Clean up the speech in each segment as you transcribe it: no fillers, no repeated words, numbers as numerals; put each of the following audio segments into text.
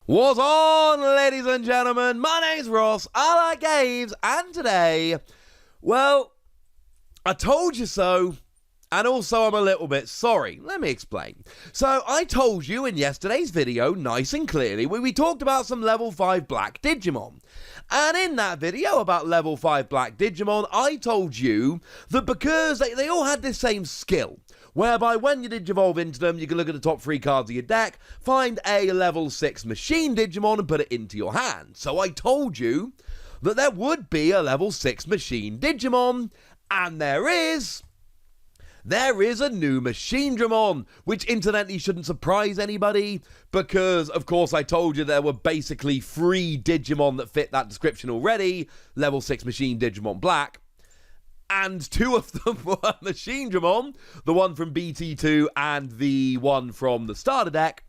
What's on, ladies and gentlemen? My name's Ross, I like games, and today, well, I told you so, and also I'm a little bit sorry. Let me explain. So, I told you in yesterday's video, nice and clearly, where we talked about some level 5 black Digimon. And in that video about level 5 black Digimon, I told you that because they all had this same skill, whereby when you Digivolve into them, you can look at the top 3 cards of your deck, find a level 6 machine Digimon and put it into your hand. So I told you that there would be a level 6 machine Digimon, and there is a new Machinedramon, which incidentally shouldn't surprise anybody, because of course I told you there were basically 3 Digimon that fit that description already, level 6 machine Digimon black. And 2 of them were Machinedramon, the one from BT2 and the one from the starter deck.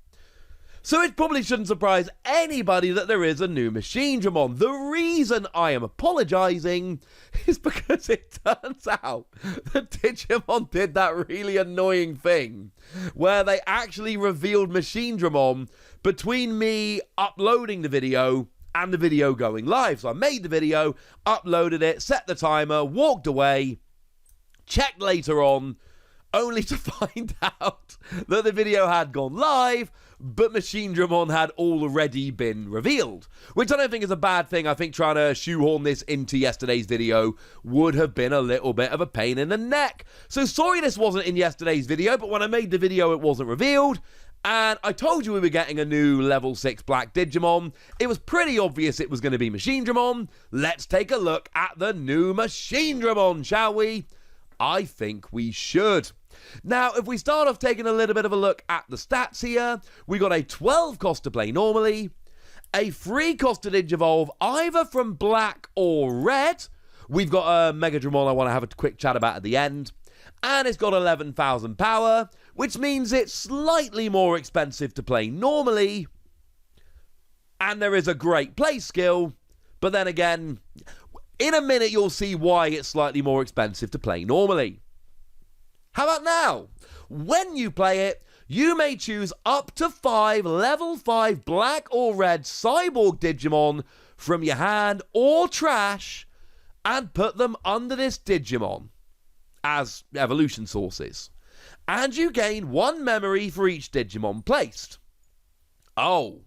So it probably shouldn't surprise anybody that there is a new Machinedramon. The reason I am apologising is because it turns out that Digimon did that really annoying thing where they actually revealed Machinedramon between me uploading the video and the video going live. So I made the video, uploaded it, set the timer, walked away, checked later on, only to find out that the video had gone live, but Machinedramon had already been revealed. Which I don't think is a bad thing. I think trying to shoehorn this into yesterday's video would have been a little bit of a pain in the neck. So sorry this wasn't in yesterday's video, but when I made the video it wasn't revealed. And I told you we were getting a new level 6 black Digimon. It was pretty obvious it was going to be Machinedramon. Let's take a look at the new Machinedramon, shall we? I think we should. Now, if we start off taking a little bit of a look at the stats here, we got a 12 cost to play normally, a 3 cost to Digivolve either from black or red. We've got a Megadramon I want to have a quick chat about at the end. And it's got 11,000 power, which means it's slightly more expensive to play normally. And there is a great play skill, but then again, in a minute you'll see why it's slightly more expensive to play normally. How about now? When you play it, you may choose up to 5 level 5 black or red cyborg Digimon from your hand or trash and put them under this Digimon as evolution sources. And you gain 1 memory for each Digimon placed. Oh.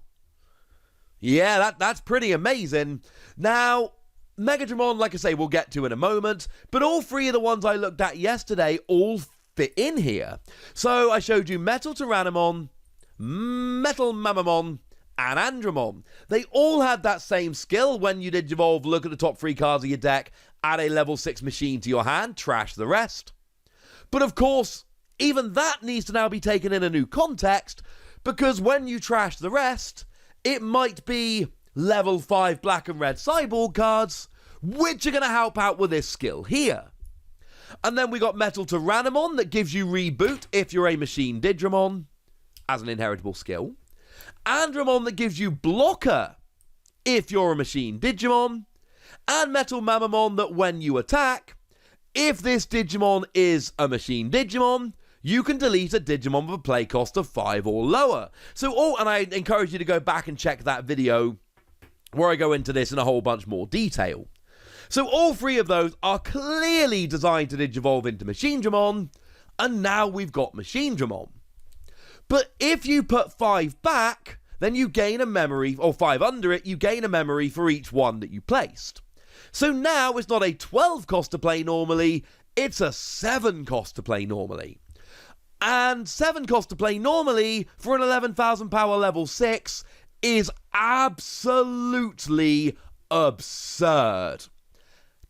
Yeah, that's pretty amazing. Now, Megadramon, like I say, we'll get to in a moment, but all 3 of the ones I looked at yesterday all fit in here. So I showed you Metal Tyrannomon, Metal Mamamon, and Andromon. They all had that same skill. When you Digivolve, look at the top 3 cards of your deck, add a level 6 machine to your hand, trash the rest. But of course, even that needs to now be taken in a new context, because when you trash the rest, it might be level 5 black and red cyborg cards, which are going to help out with this skill here. And then we got Metal Tyrannomon that gives you reboot if you're a machine Digimon as an inheritable skill. Andromon that gives you blocker if you're a machine Digimon. And Metal Mamamon that when you attack, if this Digimon is a machine Digimon, you can delete a Digimon with a play cost of 5 or lower. So, and I encourage you to go back and check that video where I go into this in a whole bunch more detail. So all 3 of those are clearly designed to Digivolve into Machinedramon, and now we've got Machinedramon. But if you put 5 back, then you gain a memory, or 5 under it, you gain a memory for each one that you placed. So now it's not a 12 cost to play normally, it's a 7 cost to play normally. And 7 cost to play normally for an 11,000 power level 6 is absolutely absurd.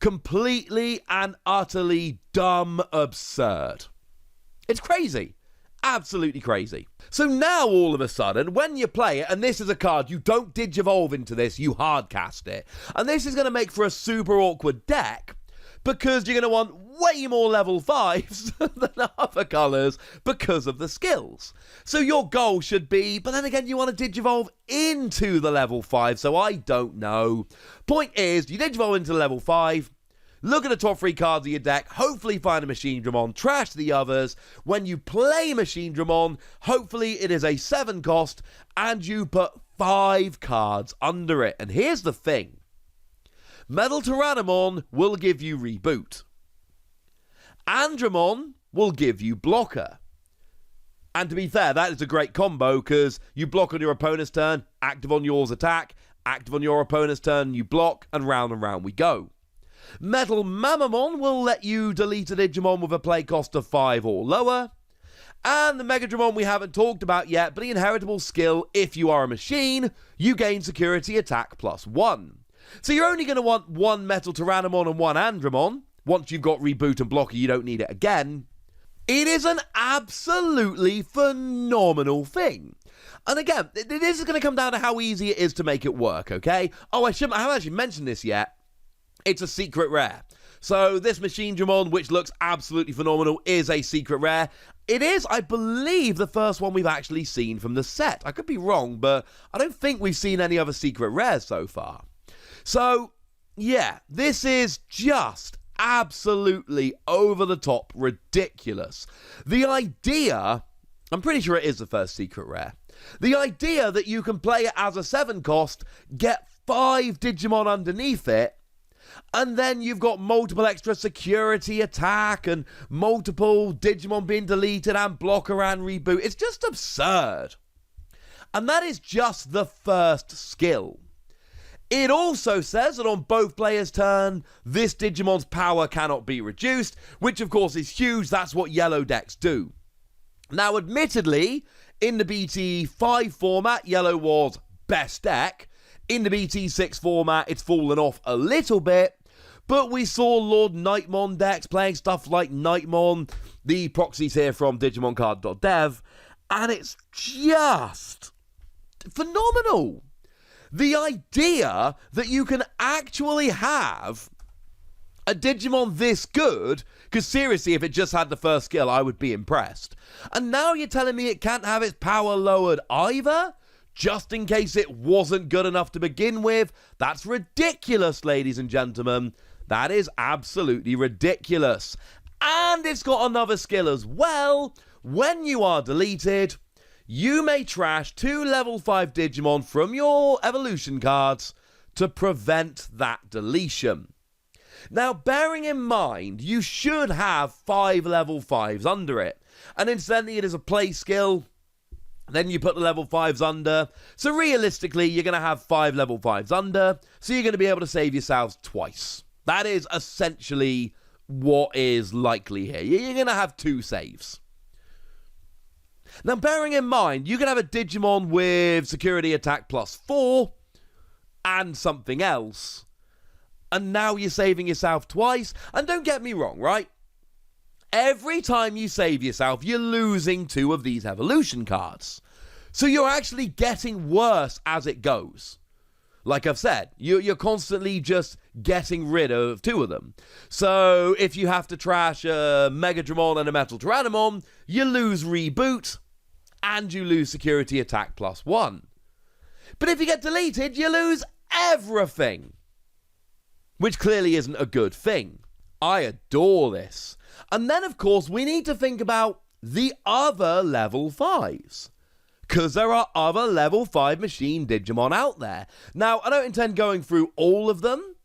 Completely and utterly dumb absurd. It's crazy. Absolutely crazy. So now all of a sudden, when you play it, and this is a card, you don't Digivolve into this, you hardcast it. And this is going to make for a super awkward deck, because you're going to want way more level 5s than other colours because of the skills. So your goal should be, but then again, you want to Digivolve into the level 5, so I don't know. Point is, you Digivolve into level 5, look at the top 3 cards of your deck, hopefully find a Machinedramon, trash the others. When you play Machinedramon, hopefully it is a 7 cost, and you put 5 cards under it. And here's the thing. Megadramon will give you Reboot. Andramon will give you Blocker. And to be fair, that is a great combo because you block on your opponent's turn, active on yours attack, active on your opponent's turn, you block, and round we go. Megadramon will let you delete a Digimon with a play cost of 5 or lower. And the Megadramon we haven't talked about yet, but the inheritable skill, if you are a machine, you gain security attack +1. So you're only going to want 1 Megadramon and 1 Andramon. Once you've got Reboot and Blocker, you don't need it again. It is an absolutely phenomenal thing. And again, this is going to come down to how easy it is to make it work, okay? Oh, I haven't actually mentioned this yet. It's a secret rare. So this Machinedramon, which looks absolutely phenomenal, is a secret rare. It is, I believe, the first one we've actually seen from the set. I could be wrong, but I don't think we've seen any other secret rares so far. So, yeah, this is just absolutely over-the-top ridiculous. The idea, I'm pretty sure it is the first secret rare, the idea that you can play it as a 7 cost, get 5 Digimon underneath it, and then you've got multiple extra security attack and multiple Digimon being deleted and Blocker and Reboot. It's just absurd. And that is just the first skill. It also says that on both players' turn, this Digimon's power cannot be reduced, which of course is huge. That's what yellow decks do. Now, admittedly, in the BT5 format, yellow was best deck. In the BT6 format, it's fallen off a little bit, but we saw Lord Nightmon decks playing stuff like Nightmon, the proxies here from DigimonCard.dev, and it's just phenomenal. The idea that you can actually have a Digimon this good, because seriously, if it just had the first skill, I would be impressed. And now you're telling me it can't have its power lowered either? Just in case it wasn't good enough to begin with? That's ridiculous, ladies and gentlemen. That is absolutely ridiculous. And it's got another skill as well. When you are deleted, you may trash 2 level 5 Digimon from your evolution cards to prevent that deletion. Now, bearing in mind, you should have 5 level 5s under it. And incidentally, it is a play skill. Then you put the level 5s under. So realistically, you're going to have 5 level 5s under. So you're going to be able to save yourselves twice. That is essentially what is likely here. You're going to have 2 saves. Now, bearing in mind, you can have a Digimon with security attack +4 and something else. And now you're saving yourself twice. And don't get me wrong, right? Every time you save yourself, you're losing 2 of these evolution cards. So you're actually getting worse as it goes. Like I've said, you're constantly just getting rid of 2 of them. So if you have to trash a Megadramon and a Megadramon, you lose Reboot, and you lose security attack +1. But if you get deleted, you lose everything. Which clearly isn't a good thing. I adore this. And then, of course, we need to think about the other level 5s. Because there are other level 5 machine Digimon out there. Now, I don't intend going through all of them,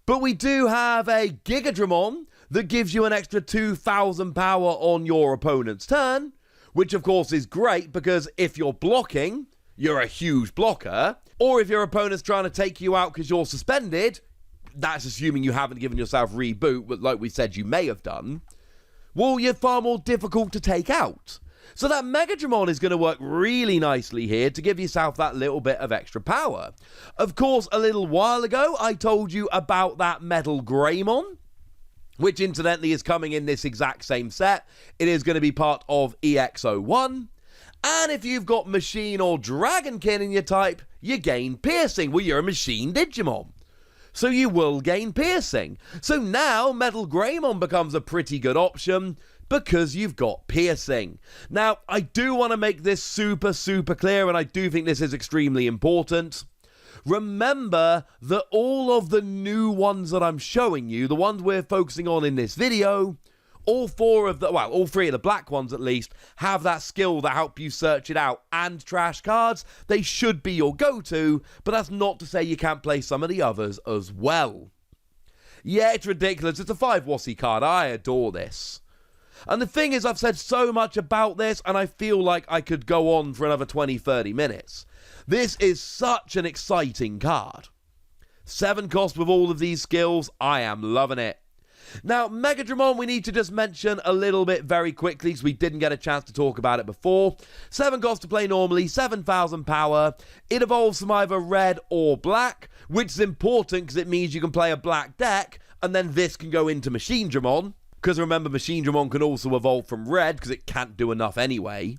but we do have a Gigadramon that gives you an extra 2,000 power on your opponent's turn, which of course is great because if you're blocking, you're a huge blocker, or if your opponent's trying to take you out because you're suspended, that's assuming you haven't given yourself Reboot, but like we said you may have done, well, you're far more difficult to take out. So that Megadramon is going to work really nicely here to give yourself that little bit of extra power. Of course, a little while ago, I told you about that Megadramon, which incidentally is coming in this exact same set. It is going to be part of EX-01. And if you've got Machine or Dragonkin in your type, you gain Piercing. Well, you're a Machine Digimon, so you will gain Piercing. So now Megadramon becomes a pretty good option because you've got Piercing. Now, I do want to make this super clear, and I do think this is extremely important. Remember that all of the new ones that I'm showing you, the ones we're focusing on in this video, all three of the black ones at least, have that skill that help you search it out, and trash cards, they should be your go-to, but that's not to say you can't play some of the others as well. Yeah, it's ridiculous. It's a 5 Wossy card. I adore this. And the thing is, I've said so much about this, and I feel like I could go on for another 20-30 minutes. This is such an exciting card. 7 cost with all of these skills. I am loving it. Now, Megadramon, we need to just mention a little bit very quickly, because we didn't get a chance to talk about it before. 7 cost to play normally, 7,000 power. It evolves from either red or black, which is important because it means you can play a black deck, and then this can go into Machinedramon. Because remember, Machinedramon can also evolve from red, because it can't do enough anyway.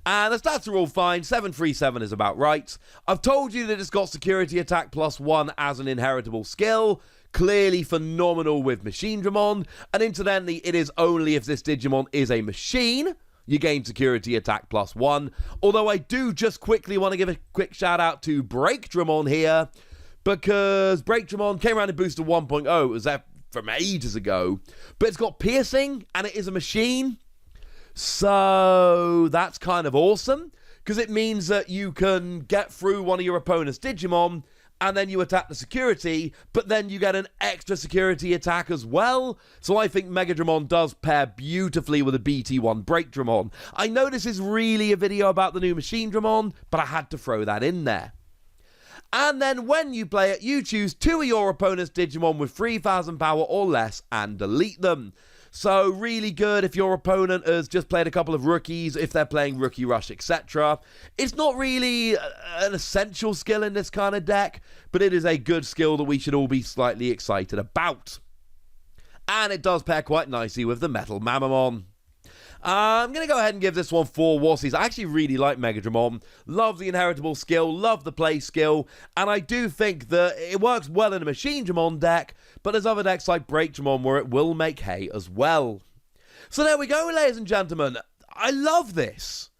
And the stats are all fine. 737 is about right. I've told you that it's got security attack +1 as an inheritable skill. Clearly phenomenal with Machinedramon. And incidentally, it is only if this Digimon is a machine you gain security attack +1. Although I do just quickly want to give a quick shout out to Breakdramon here, because Breakdramon came around in Booster 1.0. It was there from ages ago, but it's got piercing and it is a machine, so that's kind of awesome, because it means that you can get through one of your opponent's Digimon and then you attack the security, but then you get an extra security attack as well. So I think Megadramon does pair beautifully with a BT1 Breakdramon. I know this is really a video about the new Machinedramon, but I had to throw that in there. And then when you play it, you choose 2 of your opponent's Digimon with 3,000 power or less and delete them. So really good if your opponent has just played a couple of rookies, if they're playing Rookie Rush, etc. It's not really an essential skill in this kind of deck, but it is a good skill that we should all be slightly excited about. And it does pair quite nicely with the Metal Mamamon. I'm going to go ahead and give this one 4 Wossies. I actually really like Megadramon. Love the inheritable skill, love the play skill, and I do think that it works well in a Machinedramon deck, but there's other decks like Breakdramon where it will make hay as well. So there we go, ladies and gentlemen. I love this.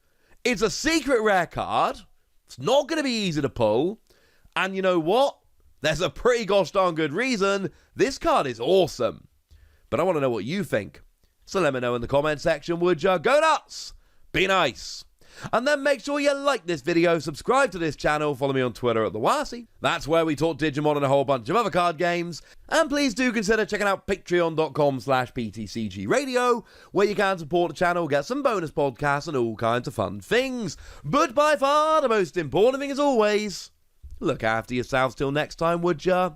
It's a secret rare card. It's not going to be easy to pull. And you know what? There's a pretty gosh darn good reason. This card is awesome. But I want to know what you think. So let me know in the comment section, would ya? Go nuts! Be nice! And then make sure you like this video, subscribe to this channel, follow me on Twitter at @TheWassy. That's where we talk Digimon and a whole bunch of other card games. And please do consider checking out patreon.com/PTCGradio, where you can support the channel, get some bonus podcasts and all kinds of fun things. But by far, the most important thing as always, look after yourselves till next time, would ya?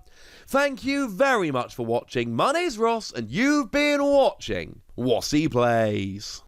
Thank you very much for watching. My name's Ross, and you've been watching Wossy Plays.